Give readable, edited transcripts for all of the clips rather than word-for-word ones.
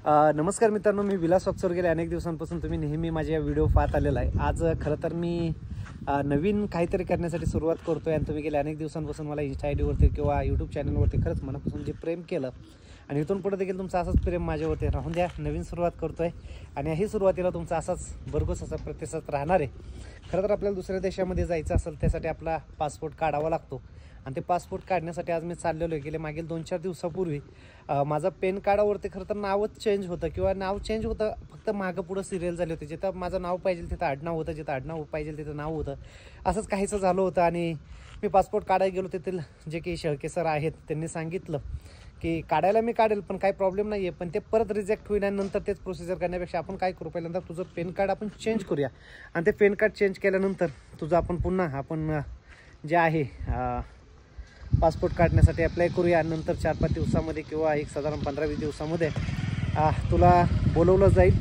नमस्कार मित्रांनो, मी विलास वाकचौर. गेले अनेक दिवसांपासून तुम्ही नेहमी माझ्या व्हिडिओ पाहत आलेला आहे. आज खरं तर मी नवीन काहीतरी करण्यासाठी सुरुवात करतोय आणि तुम्ही गेले अनेक दिवसांपासून मला इंस्टा आय डीवरती किंवा यूट्यूब चॅनलवरती खरंच मनापासून जे प्रेम केलं आणि इथून पुढे देखील तुमचं असंच प्रेम माझ्यावरती राहून द्या. नवीन सुरुवात करतोय आणि ही सुरुवातीला तुमचा असाच भरघोस असा प्रतिसाद राहणार आहे. खरं तर आपल्याला दुसऱ्या देशामध्ये जायचं असेल त्यासाठी आपला पासपोर्ट काढावा लागतो आणि ते पासपोर्ट काढण्यासाठी आज मी चाललेलो आहे. गेले मागील 2-4 दिवसापूर्वी माझं पॅन कार्डावरती खरं तर नावच चेंज होतं किंवा नाव चेंज होतं, फक्त मागं पुढं सिरियल झाली होती. जिथं माझं नाव पाहिजे तिथं आडनाव होतं, जिथं आडनाव पाहिजे तिथं नाव होतं. असंच काहीचं झालं होतं आणि मी पासपोर्ट काढायला गेलो. तेथील जे काही शेळके सर आहेत त्यांनी सांगितलं की काढायला मी काढेल पण काही प्रॉब्लेम नाही आहे, पण ते परत रिजेक्ट होईल आणि नंतर तेच प्रोसिजर करण्यापेक्षा आपण काय करू, पहिल्यांदा तुझं पॅन कार्ड आपण चेंज करूया आणि ते पॅन कार्ड चेंज केल्यानंतर तुझं आपण पुन्हा आपण जे आहे पासपोर्ट काढण्यासाठी अप्लाय करूया. नंतर 4-5 दिवसामध्ये किंवा एक साधारण 15-20 दिवसामध्ये तुला बोलवलं जाईल.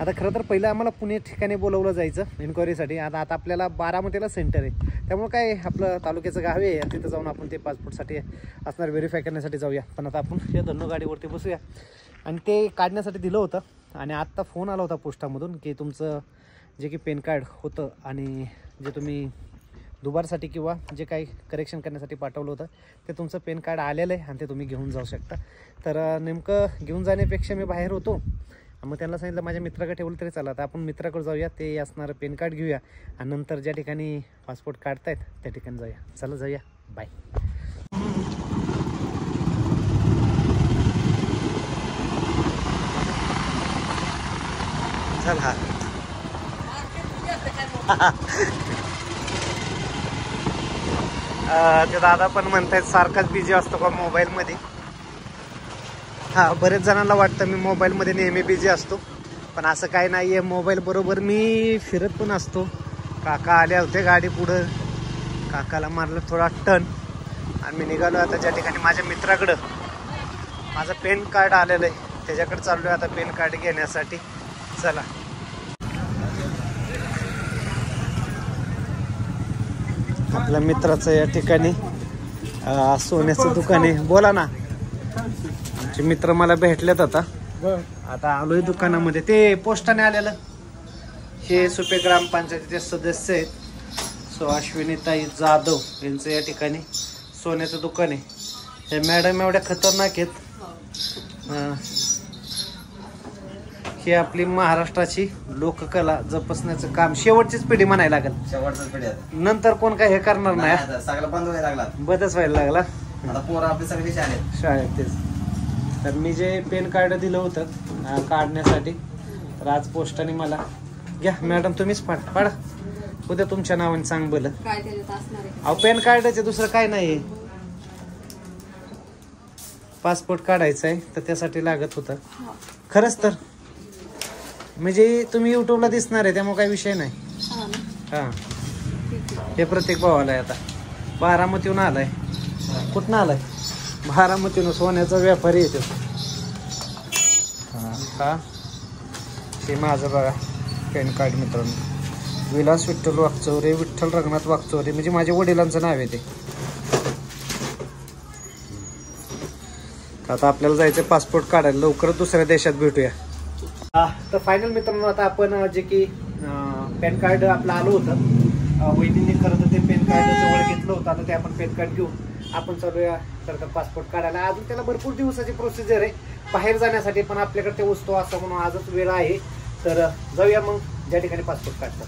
आता खरं तर पहिलं आम्हाला पुणे ठिकाणी बोलवलं जायचं इन्क्वायरीसाठी. आता आपल्याला बारामतीला सेंटर आहे, त्यामुळे काय आपलं तालुक्याचं गाव आहे, तिथं जाऊन आपण ते पासपोर्टसाठी असणार व्हेरीफाय करण्यासाठी जाऊया. पण आता आपण हे धन्नो गाडीवरती बसूया आणि ते काढण्यासाठी दिलं होतं. आणि आत्ता फोन आला होता पोस्टामधून की तुमचं जे की पॅन कार्ड होतं आणि जे तुम्ही दुबारसाठी किंवा जे काही करेक्शन करण्यासाठी पाठवलं होतं ते तुमचं पॅन कार्ड आलेलं आहे आणि ते तुम्ही घेऊन जाऊ शकता. तर नेमकं घेऊन जाण्यापेक्षा मी बाहेर होतो, मग त्यांना सांगितलं माझ्या मित्राकडे ठेवलं तरी चालतं. आता आपण मित्राकडे जाऊया, ते असणारं पॅन कार्ड घेऊया आणि नंतर ज्या ठिकाणी पासपोर्ट काढतायत त्या ठिकाणी जाऊया. चला जाऊया, बाय. चला ते दादा पण म्हणतायत सारखाच बिझी असतो का मोबाईलमध्ये. बरेच जणांना वाटतं मी मोबाईलमध्ये नेहमी बिझी असतो, पण असं काही नाही आहे. मोबाईल बरोबर मी फिरत पण असतो. काका आले होते गाडी पुढं, काकाला मारलं थोडा टर्न आणि मी निघालो. आता ज्या ठिकाणी माझ्या मित्राकडं माझं पॅन कार्ड आलेलं आहे त्याच्याकडे चाललो आहे आता पॅन कार्ड घेण्यासाठी. चला आपल्या मित्राचं या ठिकाणी सोन्याचं दुकान आहे. बोला ना, आमचे मित्र मला भेटलेत. आता आलोय दुकानामध्ये. ते पोस्टाने आलेलं हे सुपे ग्रामपंचायतीचे सदस्य आहेत सो अश्विनीताई जाधव यांचं या ठिकाणी सोन्याचं दुकान आहे. हे मॅडम एवढ्या खतरनाक आहेत. ही आपली महाराष्ट्राची लोककला जपसण्याचं काम शेवटचीच पिढी म्हणायला लागेल. शेवटच पिढी नंतर कोण काय हे करणार नाही. सगळं बंद व्हायला लागला, बदच व्हायला लागला. आता पोरं आपली सगळी शाळेत तेच. तर मी जे पॅन कार्ड दिलं होतं काढण्यासाठी तर आज पोस्टाने मला घ्या मॅडम तुम्हीच पाडा उद्या तुमच्या नावाने सांग बोल. अहो पॅन कार्डाचे दुसरं काय नाही, पासपोर्ट काढायचं आहे तर त्यासाठी लागत होतं. खरंच तर म्हणजे तुम्ही युट्यूबला दिसणार आहे त्यामुळे काही विषय नाही. हे प्रत्येक भावाला आहे. आता बारामतीहून आलाय. कुठनं आलाय? बारामतीहून. सोन्याचा व्यापारी येतो. हे माझं बघा पॅन कार्ड मित्रांनो. विलास विठ्ठल वाकचौरे, विठ्ठल रघुनाथ वाकचौरे म्हणजे माझ्या वडिलांचं नाव आहे ते. आता आपल्याला जायचं पासपोर्ट काढायला, लवकरच दुसऱ्या देशात भेटूया. तर फायनल मित्रांनो आता आपण जे की पॅन कार्ड आपलं आलं होतं, वहिनींनी खरं तर ते पॅन कार्ड जवळ घेतलं होतं. आता ते आपण पॅन कार्ड घेऊन आपण चालूया खरं तर पासपोर्ट काढायला. अजून त्याला भरपूर दिवसाची प्रोसिजर आहे बाहेर जाण्यासाठी, पण आपल्याकडे ते वस्तू असं म्हणून आजच वेळ आहे. तर जाऊया मग ज्या ठिकाणी पासपोर्ट काढतात.